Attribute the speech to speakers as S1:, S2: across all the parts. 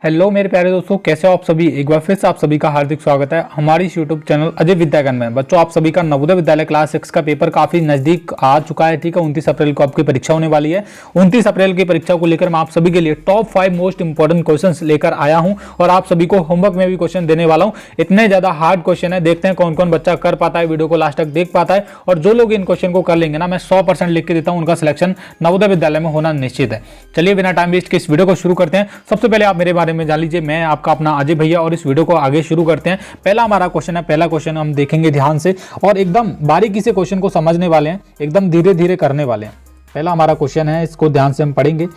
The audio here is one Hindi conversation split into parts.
S1: हेलो मेरे प्यारे दोस्तों, कैसे हो आप सभी। एक बार फिर से आप सभी का हार्दिक स्वागत है हमारी इस यूट्यूब चैनल अजय विद्यागन में। बच्चों, आप सभी का नवोदय विद्यालय क्लास 6 का पेपर काफी नजदीक आ चुका है। ठीक है, 29 अप्रैल को आपकी परीक्षा होने वाली है। 29 अप्रैल की परीक्षा को लेकर मैं आप सभी के लिए टॉप 5 मोस्ट इंपोर्टेंट क्वेश्चन लेकर आया हूं और आप सभी को होमवर्क में भी क्वेश्चन देने वाला हूं। इतने ज्यादा हार्ड क्वेश्चन है, देखते हैं कौन कौन बच्चा कर पाता है, वीडियो को लास्ट तक देख पाता है। और जो लोग इन क्वेश्चन को कर लेंगे ना, मैं 100% लिख के देता हूं, उनका सिलेक्शन नवोदय विद्यालय में होना निश्चित है। चलिए बिना टाइम वेस्ट के इस वीडियो को शुरू करते हैं। सबसे पहले आप मेरे बारे में जान लीजिए, मैं आपका अपना अजय भैया, और इस वीडियो को आगे शुरू करते हैं। पहला हमारा क्वेश्चन है, पहला क्वेश्चन हम देखेंगे ध्यान से और एकदम बारीकी से क्वेश्चन को समझने वाले हैं, एकदम धीरे धीरे करने वाले हैं। पहला हमारा क्वेश्चन है, इसको ध्यान से हम पढ़ेंगे।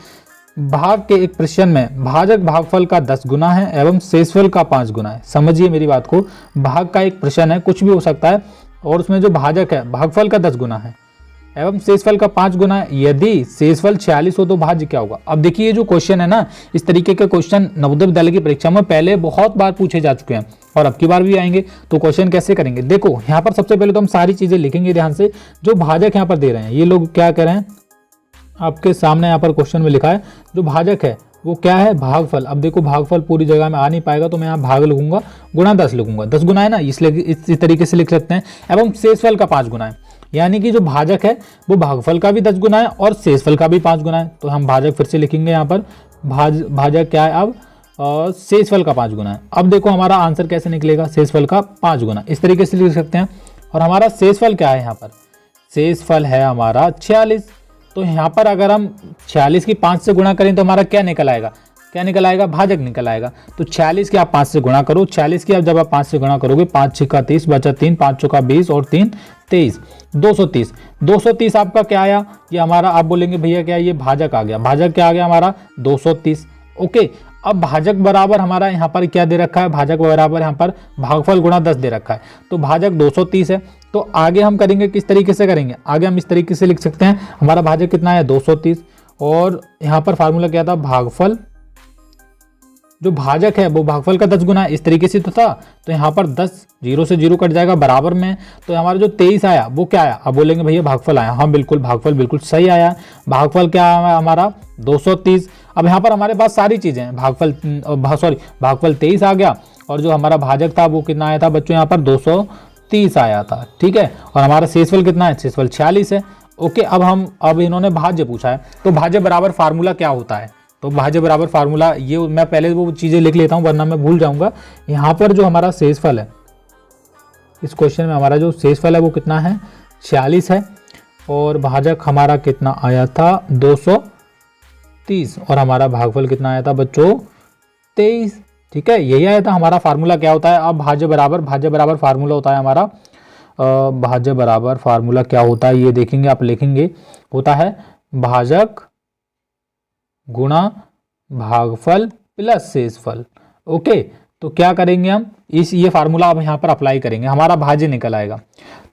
S1: भाग के एक प्रश्न में भाजक भागफल का 10 गुना है एवं शेषफल का 5 गुना है। समझिए मेरी बात को, भाग का एक प्रश्न है, कुछ भी हो सकता है, और उसमें जो भाजक है भागफल का 10 गुना है एवं शेषफल का 5 गुना है। यदि शेषफल 46 हो तो भाज्य क्या होगा। अब देखिए, ये जो क्वेश्चन है ना, इस तरीके के क्वेश्चन नवोदय विद्यालय की परीक्षा में पहले बहुत बार पूछे जा चुके हैं और अब की बार भी आएंगे। तो क्वेश्चन कैसे करेंगे, देखो यहाँ पर सबसे पहले तो हम सारी चीजें लिखेंगे ध्यान से। जो भाजक यहाँ पर दे रहे हैं, ये लोग क्या कर रहे हैं, आपके सामने यहाँ पर क्वेश्चन में लिखा है, जो भाजक है वो क्या है, भागफल। अब देखो, भागफल पूरी जगह में आ नहीं पाएगा तो मैं यहाँ भाग लिखूंगा, गुणा 10 लिखूंगा, 10 गुना है ना, इसलिए इस तरीके से लिख सकते हैं। एवं शेषफल का 5 गुना है, यानी कि जो भाजक है वो भागफल का भी 10 गुना है और शेषफल का भी 5 गुना है। तो हम भाजक फिर से लिखेंगे यहाँ पर, भाजक क्या है अब, शेषफल का 5 गुना है। अब देखो हमारा आंसर कैसे निकलेगा, शेषफल का 5 गुना, इस तरीके से लिख सकते हैं। और हमारा शेषफल क्या है, यहाँ पर शेषफल है हमारा 46। तो यहाँ पर अगर हम 46 की 5 से गुणा करें तो हमारा क्या निकल आएगा, क्या निकल आएगा, भाजक निकल आएगा। तो 46 की आप 5 से गुणा करो, 46 की आप जब आप 5 से गुणा करोगे, 5 6 का 30 बचा 3, 5 6 का 20 और 3 23, 230। 230 आपका क्या आया, ये हमारा, आप बोलेंगे भैया क्या ये भाजक आ गया, भाजक क्या आ गया हमारा 230। ओके, अब भाजक बराबर हमारा यहाँ पर क्या दे रखा है, भाजक बराबर यहाँ पर भागफल गुणा 10 दे रखा है। तो भाजक 230 है। तो आगे हम करेंगे किस तरीके से करेंगे, आगे हम इस तरीके से लिख सकते हैं, हमारा भाजक कितना है 230 और यहाँ पर फार्मूला क्या था, भागफल, जो भाजक है वो भागफल का 10 गुना है, इस तरीके से तो था। तो यहाँ पर 10 0 से 0 कट जाएगा, बराबर में। तो हमारा जो 23 आया वो क्या आया, अब बोलेंगे भैया भागफल आया, हाँ बिल्कुल भागफल बिल्कुल सही आया। भागफल क्या आया हमारा 230। अब यहाँ पर हमारे पास सारी चीजें हैं, भागफल 23 आ गया और जो हमारा भाजक था वो कितना आया था बच्चों, यहाँ पर 230 आया था। ठीक है, और हमारा शेषफल कितना है, शेषफल 46 है। ओके, अब इन्होंने भाज्य पूछा है, तो भाज्य बराबर फार्मूला क्या होता है, तो भाज्य बराबर फार्मूला ये मैं पहले वो चीजें लिख लेता हूं वरना मैं भूल जाऊंगा। यहाँ पर जो हमारा शेषफल है, इस क्वेश्चन में हमारा जो शेषफल है वो कितना है 46 है और भाजक हमारा कितना आया था 230 और हमारा भागफल कितना आया था बच्चों 23। ठीक है, यही आया था हमारा फार्मूला क्या होता है। अब भाज्य बराबर फार्मूला होता है हमारा, भाज्य बराबर फार्मूला क्या होता है ये देखेंगे, आप लिखेंगे, होता है भाजक गुणा भागफल प्लस शेषफल। ओके, तो क्या करेंगे हम, ये फार्मूला अब यहाँ पर अप्लाई करेंगे, हमारा भाज्य निकल आएगा।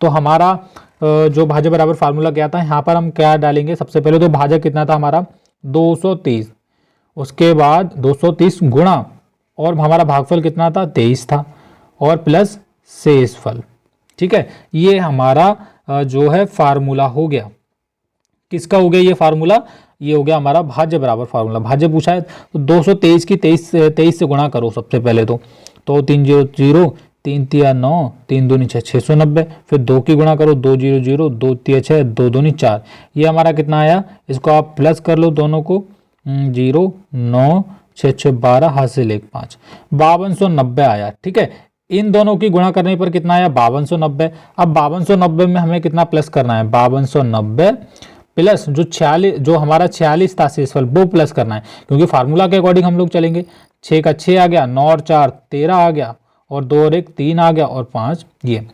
S1: तो हमारा जो भाज्य बराबर फार्मूला क्या था, यहाँ पर हम क्या डालेंगे, सबसे पहले तो भाजक कितना था हमारा 230, उसके बाद 230 गुणा और हमारा भागफल कितना था 23 था और प्लस शेषफल। ठीक है, ये हमारा जो है फार्मूला हो गया, किसका हो गया ये फार्मूला, ये हो गया हमारा भाज्य बराबर फार्मूला। भाज्य पूछा है तो 223 की 23 से गुणा करो सबसे पहले तो 3 0 0, 3 3 9, 3 2 6 690, फिर 2 की गुणा करो 2 0 0, 2 3 6, 2 2 4, ये हमारा कितना आया, इसको आप प्लस कर लो दोनों को, 0 9 6 6 12, हाथ से लेख 5, 5290 आया। ठीक है, इन दोनों की गुणा करने पर कितना आया 5290। अब 5290 में हमें कितना प्लस करना है, 5290 प्लस जो हमारा 46 था शेषफल वो प्लस करना है, क्योंकि फार्मूला के अकॉर्डिंग हम लोग चलेंगे। 6 का 6 आ गया, 9 और 4 13 आ गया और 2 और 1 3 आ गया और 5 ये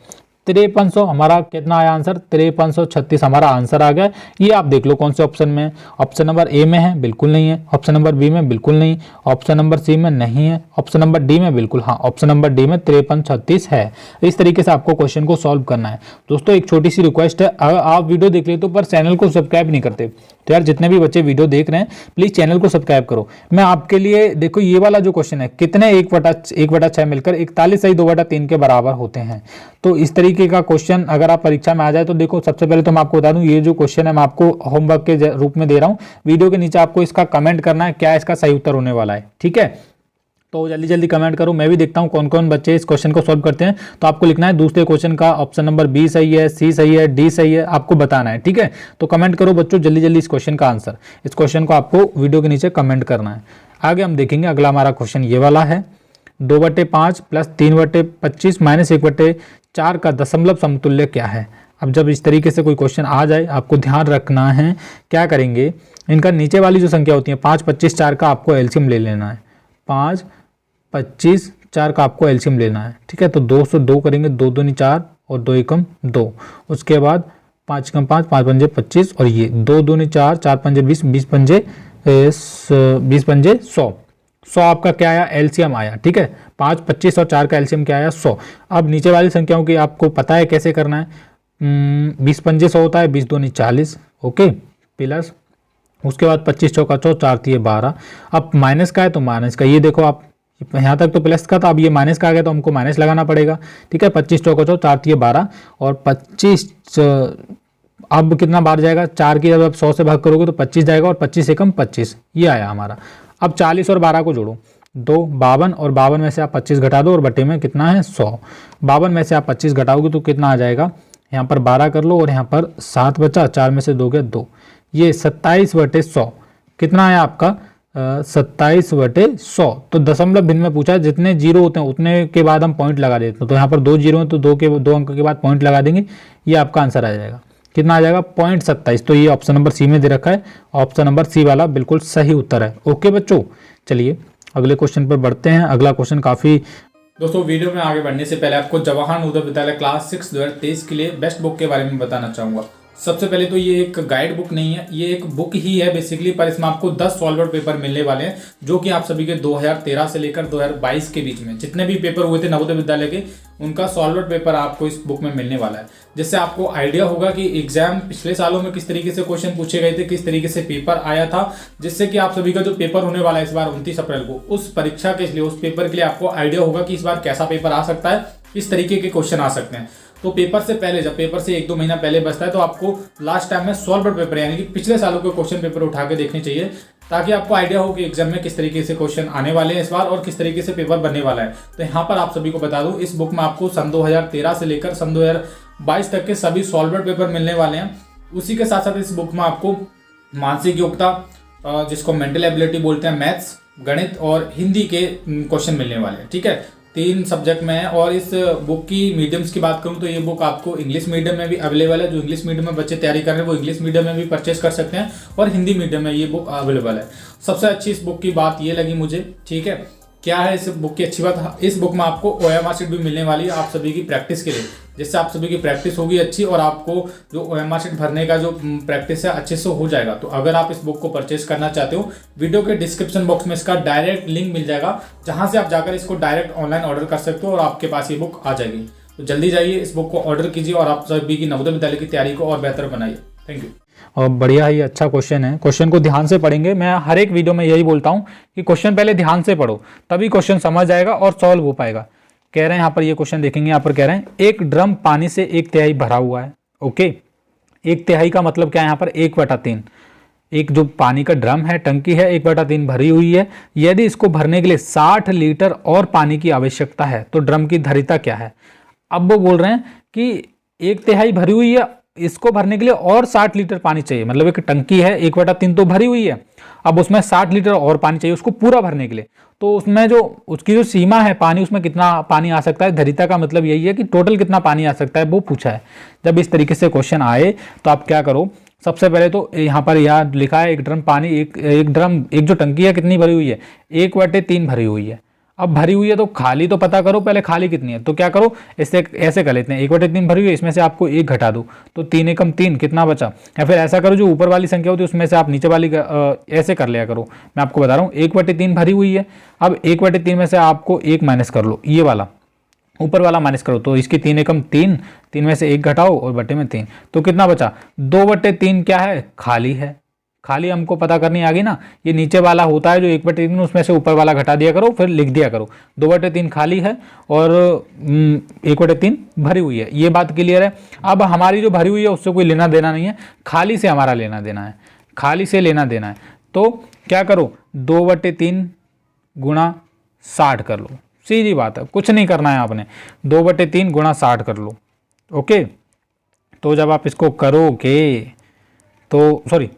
S1: 5300 हमारा कितना आया आंसर, 5336 हमारा आंसर आ गया। ये आप देख लो कौन से ऑप्शन में है, ऑप्शन नंबर ए में है, बिल्कुल नहीं है, ऑप्शन नंबर बी में बिल्कुल नहीं, ऑप्शन नंबर सी में नहीं है, ऑप्शन नंबर डी में बिल्कुल, हाँ ऑप्शन नंबर डी में 5336 है। इस तरीके से आपको क्वेश्चन को सॉल्व करना है। दोस्तों एक छोटी सी रिक्वेस्ट है, अगर आप वीडियो देख लेते हो पर चैनल को सब्सक्राइब नहीं करते तो यार जितने भी बच्चे वीडियो देख रहे हैं प्लीज चैनल को सब्सक्राइब करो। मैं आपके लिए देखो ये वाला जो क्वेश्चन है, कितने 1/6 मिलकर 41 सही 2/3 के बराबर होते हैं। तो इस तरीके का क्वेश्चन अगर आप परीक्षा में आ जाए तो देखो, सबसे पहले तो मैं आपको बता दूं ये जो क्वेश्चन है मैं आपको होमवर्क के रूप में दे रहा हूं। वीडियो के नीचे आपको इसका कमेंट करना है क्या इसका सही उत्तर होने वाला है, ठीक है। तो जल्दी जल्दी कमेंट करो, मैं भी देखता हूँ कौन कौन बच्चे इस क्वेश्चन को सॉल्व करते हैं। तो आपको लिखना है दूसरे क्वेश्चन का ऑप्शन नंबर बी सही है, सी सही है, डी सही है, आपको बताना है। ठीक है, तो कमेंट करो बच्चों जल्दी जल्दी इस क्वेश्चन का आंसर, इस क्वेश्चन को आपको वीडियो के नीचे कमेंट करना है। आगे हम देखेंगे, अगला हमारा क्वेश्चन ये वाला है, 2/5 प्लस 3/25 माइनस 1/4 का दशमलव समतुल्य क्या है। अब जब इस तरीके से कोई क्वेश्चन आ जाए, आपको ध्यान रखना है क्या करेंगे, इनका नीचे वाली जो संख्या होती है 5, 25, 4 का आपको एलसीएम ले लेना है। 5, 25, 4 का आपको एलसीएम लेना है। ठीक है, तो 2 से 2 करेंगे, 2 दूनी 4 और 2 एकम 2। उसके बाद 5 एकम 5, 5 पंजे 25 और ये 2 दूनी 4, 4 पंजे 20, 20 पंजे 100। 100 आपका क्या आया, एलसीएम आया। ठीक है, 5, 25 और 4 का एलसीएम क्या आया, 100। अब नीचे वाली संख्याओं की आपको पता है कैसे करना है। 20 पंजे 100 होता है, 20 दूनी 40। ओके, प्लस उसके बाद 25 चौका 100, 4 3 12। अब माइनस का है तो माइनस का, ये देखो आप यहाँ तक तो प्लस का था, अब ये माइनस का आ गया तो हमको माइनस लगाना पड़ेगा। ठीक है, 25 चौका 100, 4 3 12 और 25 अब कितना बार जाएगा, 4 की जब आप 100 से भाग करोगे तो 25 जाएगा और 25 एकम 25, ये आया हमारा। अब 40 और 12 को जोड़ो, 2 52 और 52 में से आप 25 घटा दो और बटे में कितना है 100। 52 में से आप 25 घटाओगे तो कितना आ जाएगा, यहाँ पर 12 कर लो और यहाँ पर 7 बचा, 4 में से 2 गया 2, ये 27/100 कितना है आपका 27/100। तो दशमलव भिन्न में पूछा है, जितने जीरो होते हैं उतने के बाद हम पॉइंट लगा देते हैं। तो यहाँ पर 2 जीरो हैं तो 2 अंक के बाद पॉइंट लगा देंगे, ये आपका आंसर आ जाएगा। कितना आ जाएगा 0.27। तो ये ऑप्शन नंबर सी में दे रखा है, ऑप्शन नंबर सी वाला बिल्कुल सही उत्तर है। ओके बच्चों, चलिए अगले क्वेश्चन पर बढ़ते हैं। अगला क्वेश्चन काफी, दोस्तों वीडियो में आगे बढ़ने से पहले आपको जवाहर नवोदय विद्यालय क्लास 6 2023 के लिए बेस्ट बुक के बारे में बताना चाहूंगा। सबसे पहले तो ये एक गाइड बुक नहीं है, ये एक बुक ही है बेसिकली, पर इसमें आपको 10 सॉल्वर पेपर मिलने वाले हैं जो कि आप सभी के 2013 से लेकर 2022 के बीच में जितने भी पेपर हुए थे नवोदय विद्यालय के, उनका सॉल्वर पेपर आपको इस बुक में मिलने वाला है, जिससे आपको आइडिया होगा कि एग्जाम पिछले सालों में किस तरीके से क्वेश्चन पूछे गए थे, किस तरीके से पेपर आया था, जिससे कि आप सभी का जो पेपर होने वाला है इस बार 29 अप्रैल को, उस परीक्षा के लिए, उस पेपर के लिए आपको आइडिया होगा कि इस बार कैसा पेपर आ सकता है, किस तरीके के क्वेश्चन आ सकते हैं। तो पेपर से पहले, जब पेपर से 1-2 महीना पहले बचता है, तो आपको लास्ट टाइम में सॉल्वर पेपर यानी कि पिछले सालों के क्वेश्चन पेपर उठा के देखने चाहिए, ताकि आपको आइडिया हो कि एग्जाम में किस तरीके से क्वेश्चन आने वाले हैं इस बार और किस तरीके से पेपर बनने वाला है। तो यहाँ पर आप सभी को बता दूं, इस बुक में आपको सन 2013 से लेकर सन 2022 तक के सभी सॉल्वर पेपर मिलने वाले हैं। उसी के साथ साथ इस बुक में आपको मानसिक योग्यता, जिसको मेंटल एबिलिटी बोलते हैं, मैथ्स, गणित और हिंदी के क्वेश्चन मिलने वाले हैं। ठीक है, 3 सब्जेक्ट में है। और इस बुक की मीडियम्स की बात करूं तो ये बुक आपको इंग्लिश मीडियम में भी अवेलेबल है, जो इंग्लिश मीडियम में बच्चे तैयारी कर रहे हैं वो इंग्लिश मीडियम में भी परचेस कर सकते हैं, और हिंदी मीडियम में ये बुक अवेलेबल है। सबसे अच्छी इस बुक की बात ये लगी मुझे, ठीक है, क्या है इस बुक की अच्छी बात, इस बुक में आपको ओएमआर शीट भी मिलने वाली है आप सभी की प्रैक्टिस के लिए, जिससे आप सभी की प्रैक्टिस होगी अच्छी और आपको जो ओएमआर शीट भरने का जो प्रैक्टिस है अच्छे से हो जाएगा। तो अगर आप इस बुक को परचेस करना चाहते हो, वीडियो के डिस्क्रिप्शन बॉक्स में इसका डायरेक्ट लिंक मिल जाएगा, जहां से आप जाकर इसको डायरेक्ट ऑनलाइन ऑर्डर कर सकते हो और आपके पास ये बुक आ जाएगी। तो जल्दी जाइए, इस बुक को ऑर्डर कीजिए और आप सभी की नवोदय विद्यालय की तैयारी को और बेहतर बनाइए। Thank you. और बढ़िया ही अच्छा क्वेश्चन है, क्वेश्चन को ध्यान से पढ़ेंगे। मैं हर एक वीडियो में यही बोलता हूं कि क्वेश्चन पहले ध्यान से पढ़ो, तभी क्वेश्चन समझ आएगा और सॉल्व हो पाएगा। कह रहे हैं यहाँ पर, ये क्वेश्चन देखेंगे, यहाँ पर कह रहे हैं एक ड्रम पानी से 1/3 भरा हुआ है। ओके, 1/3 का मतलब क्या है, यहाँ पर 1/3, एक जो पानी का ड्रम है, टंकी है, 1/3 भरी हुई है। यदि इसको भरने के लिए 60 लीटर और पानी की आवश्यकता है तो ड्रम की धारिता क्या है। अब वो बोल रहे हैं कि 1/3 भरी हुई है, इसको भरने के लिए और 60 लीटर पानी चाहिए, मतलब एक टंकी है 1/3 तो भरी हुई है, अब उसमें 60 लीटर और पानी चाहिए उसको पूरा भरने के लिए। तो उसमें जो उसकी जो सीमा है पानी, उसमें कितना पानी आ सकता है, धारिता का मतलब यही है कि टोटल कितना पानी आ सकता है, वो पूछा है। जब इस तरीके से क्वेश्चन आए तो आप क्या करो, सबसे पहले तो यहाँ पर याद लिखा है एक ड्रम पानी, एक जो टंकी है कितनी भरी हुई है, 1/3 भरी हुई है। अब भरी हुई है तो खाली तो पता करो पहले, खाली कितनी है। तो क्या करो, इससे ऐसे कर लेते हैं, 1/3 भरी हुई है, इसमें से आपको 1 घटा दो तो 3 एकम 3 कितना बचा। या फिर ऐसा करो, जो ऊपर वाली संख्या होती है उसमें से आप नीचे वाली ऐसे कर लिया करो। मैं आपको बता रहा हूँ 1/3 भरी हुई है, अब 1/3 में से आपको 1 माइनस कर लो, ये वाला ऊपर वाला माइनस करो, तो इसकी 3 एकम 3, 3 में से 1 घटाओ और बटे में 3, तो कितना बचा 2/3 क्या है, खाली है। खाली हमको पता करनी आ गई ना, ये नीचे वाला होता है जो 1/3, उसमें से ऊपर वाला घटा दिया करो, फिर लिख दिया करो 2/3 खाली है और 1/3 भरी हुई है। ये बात क्लियर है। अब हमारी जो भरी हुई है उससे कोई लेना देना नहीं है, खाली से हमारा लेना देना है, खाली से लेना देना है। तो क्या करो, 2/3 गुणा 60 कर लो, सीधी बात है, कुछ नहीं करना है आपने, 2/3 गुणा 60 कर लो। ओके, तो जब आप इसको करोगे तो सॉरी,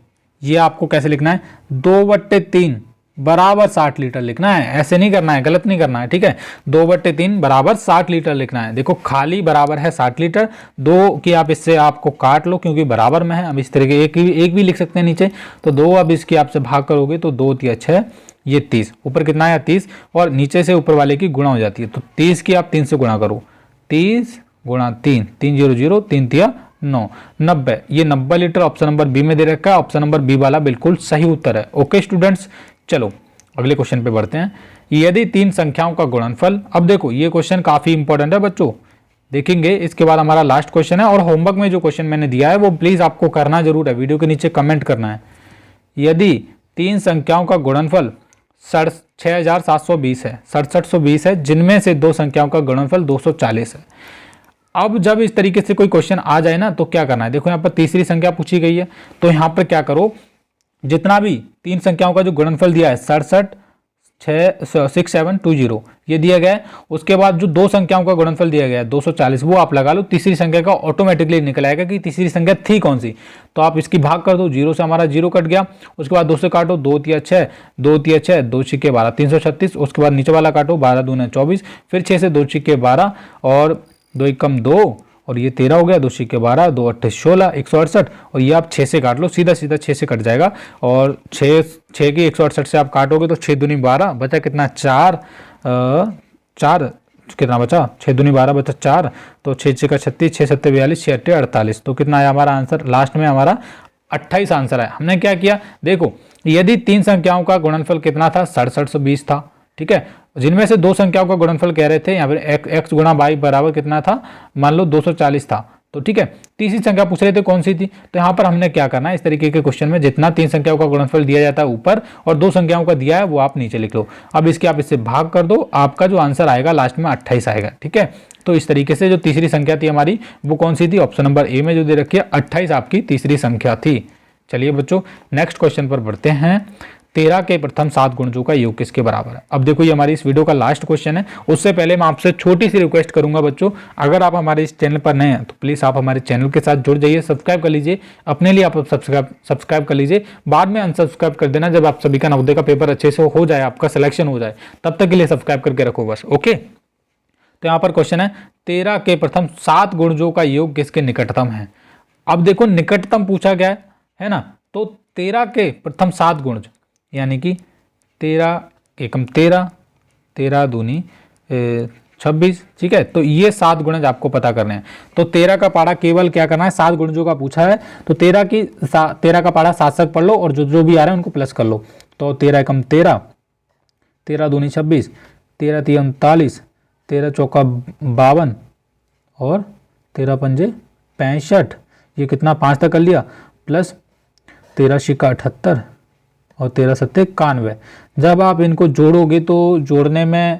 S1: ये आपको कैसे लिखना है, 2/3 बराबर 60 लीटर लिखना है, ऐसे नहीं करना है, गलत नहीं करना है, ठीक है। 2/3 बराबर 60 लीटर लिखना है। देखो खाली बराबर है 60 लीटर, 2 की आप इससे आपको काट लो क्योंकि बराबर में है। अब इस तरह के एक भी लिख सकते हैं नीचे, तो 2 अब इसकी आपसे भाग करोगे तो 2 तिया 6, ये 30, ऊपर कितना आया 30, और नीचे से ऊपर वाले की गुणा हो जाती है, तो 30 की आप 3 से गुणा करो, 30 गुणा 3, 3 0 0, 3 तिया 9, 90। ये 90 लीटर ऑप्शन नंबर बी में दे रखा है, ऑप्शन नंबर बी वाला बिल्कुल सही उत्तर है। ओके स्टूडेंट्स, चलो अगले क्वेश्चन पे बढ़ते हैं। यदि 3 संख्याओं का गुणनफल, अब देखो ये क्वेश्चन काफी इंपॉर्टेंट है बच्चों, देखेंगे इसके बाद हमारा लास्ट क्वेश्चन है, और होमवर्क में जो क्वेश्चन मैंने दिया है वो प्लीज आपको करना जरूर है, वीडियो के नीचे कमेंट करना है। यदि 3 संख्याओं का गुणनफल 6720 है, 6720 है, जिनमें से 2 संख्याओं का गुणनफल 240 है। अब जब इस तरीके से कोई क्वेश्चन आ जाए ना, तो क्या करना है, देखो यहाँ पर तीसरी संख्या पूछी गई है, तो यहाँ पर क्या करो, जितना भी 3 संख्याओं का जो गुणनफल दिया है 6720 ये दिया गया है, उसके बाद जो 2 संख्याओं का गुणनफल दिया गया है 240, वो आप लगा लो, तीसरी संख्या का ऑटोमेटिकली निकल आएगा कि तीसरी संख्या थी कौन सी। तो आप इसकी भाग कर दो, 0 से हमारा 0 कट गया, उसके बाद 2 से काटो, 2 तिया 6, 2 तिया 6, 2 छिक्के 12, 336, उसके बाद नीचे वाला काटो, 12 दूने 24, फिर 6 से 2 छिक्के 12, और 2 एकम 2, और ये 13 हो गया, 2 छिक्के 12, 2 अट्ठे 16, 168, और ये आप 6 से काट लो, सीधा सीधा 6 से कट जाएगा, और 6 की 168 से आप काटोगे तो 6 दूनी 12, बचा कितना 4 कितना बचा, 6 दूनी 12 बचा 4, तो 6 6 का 36, 6 7 42, 6 8 48, तो कितना आया हमारा आंसर, लास्ट में हमारा 28 आंसर है। हमने क्या किया, देखो यदि 3 संख्याओं का गुणनफल कितना था, 6720 था, ठीक है, जिनमें से 2 संख्याओं का गुणनफल कह रहे थे, यहाँ पर x गुणा y बराबर कितना था, मान लो 240 था, तो ठीक है, तीसरी संख्या पूछ रहे थे कौन सी थी, तो यहाँ पर हमने क्या करना है, इस तरीके के क्वेश्चन में जितना 3 संख्याओं का गुणनफल दिया जाता है ऊपर, और 2 संख्याओं का दिया है वो आप नीचे लिख लो। अब इसके आप इससे भाग कर दो, आपका जो आंसर आएगा लास्ट में 28 आएगा, ठीक है। तो इस तरीके से जो तीसरी संख्या थी हमारी वो कौन सी थी, ऑप्शन नंबर ए में जो दे रखी है 28 आपकी तीसरी संख्या थी। चलिए बच्चों नेक्स्ट क्वेश्चन पर बढ़ते हैं। 13 के प्रथम 7 गुणजों का योग किसके बराबर है। अब देखो ये हमारी इस वीडियो का लास्ट क्वेश्चन है, उससे पहले मैं आपसे छोटी सी रिक्वेस्ट करूंगा बच्चों, अगर आप हमारे इस चैनल पर नए हैं तो प्लीज आप हमारे चैनल के साथ जुड़ जाइए, सब्सक्राइब कर लीजिए, अपने लिए आप सब्सक्राइब कर लीजिए, बाद में अनसब्सक्राइब कर देना जब आप सभी का नवोदय का पेपर अच्छे से हो जाए, आपका सिलेक्शन हो जाए, तब तक के लिए सब्सक्राइब करके रखो बस। ओके, तो यहाँ पर क्वेश्चन है 13 के प्रथम 7 गुणजों का योग किसके निकटतम है। अब देखो निकटतम पूछा गया है ना, तो 13 के प्रथम 7 गुणज यानी कि 13 एकम 13, 13 दूनी 26, ठीक है। तो ये 7 गुणज आपको पता करने हैं। तो 13 का पारा केवल क्या करना है, 7 गुणजों का पूछा है, तो 13 का पारा 7 तक पढ़ लो, और जो भी आ रहा है उनको प्लस कर लो। तो 13 एकम 13, 13 दूनी 26, 13 तिया 39, 13 चौका 52, और 13 पंजे 65, ये कितना 5 तक कर लिया, प्लस 13 छिक्का 78, और 13 सत्ते 91। जब आप इनको जोड़ोगे तो जोड़ने में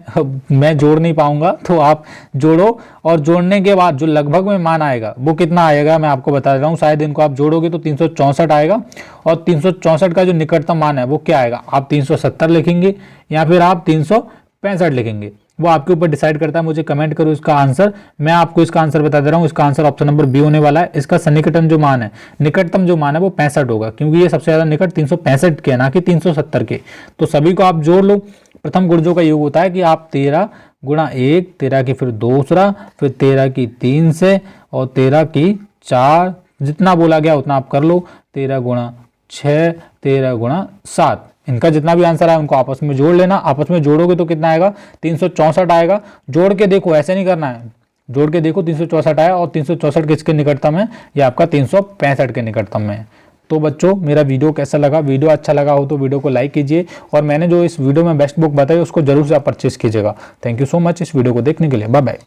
S1: मैं जोड़ नहीं पाऊंगा, तो आप जोड़ो, और जोड़ने के बाद जो लगभग में मान आएगा वो कितना आएगा मैं आपको बता रहा हूँ। शायद इनको आप जोड़ोगे तो 364 आएगा, और 364 का जो निकटतम मान है वो क्या आएगा, आप 370 लिखेंगे या फिर आप 365 लिखेंगे, वो आपके ऊपर डिसाइड करता है। मुझे कमेंट करो इसका आंसर, मैं आपको इसका आंसर बता दे रहा हूँ। इसका आंसर ऑप्शन नंबर बी होने वाला है। इसका सन्निकटन जो मान है, निकटतम जो मान है वो 65 होगा, क्योंकि ये सबसे ज्यादा निकट 365 के, ना कि 370 के। तो सभी को आप जोड़ लो। प्रथम गुणजों का योग होता है कि आप 13 गुणा 1, 13 की फिर दूसरा, फिर 13 की 3 से, और 13 की 4, जितना बोला गया उतना आप कर लो। 13 गुणा 6, 13 गुणा 7, इनका जितना भी आंसर है उनको आपस में जोड़ लेना। आपस में जोड़ोगे तो कितना आएगा, 364 आएगा। जोड़ के देखो, ऐसे नहीं करना है, जोड़ के देखो 364 आया, और 364 किसके निकटतम है, ये आपका 365 के निकटतम में है। तो बच्चों मेरा वीडियो कैसा लगा, वीडियो अच्छा लगा हो तो वीडियो को लाइक कीजिए, और मैंने जो इस वीडियो में बेस्ट बुक बताई उसको जरूर से आप परचेस कीजिएगा। थैंक यू सो मच इस वीडियो को देखने के लिए। Bye bye.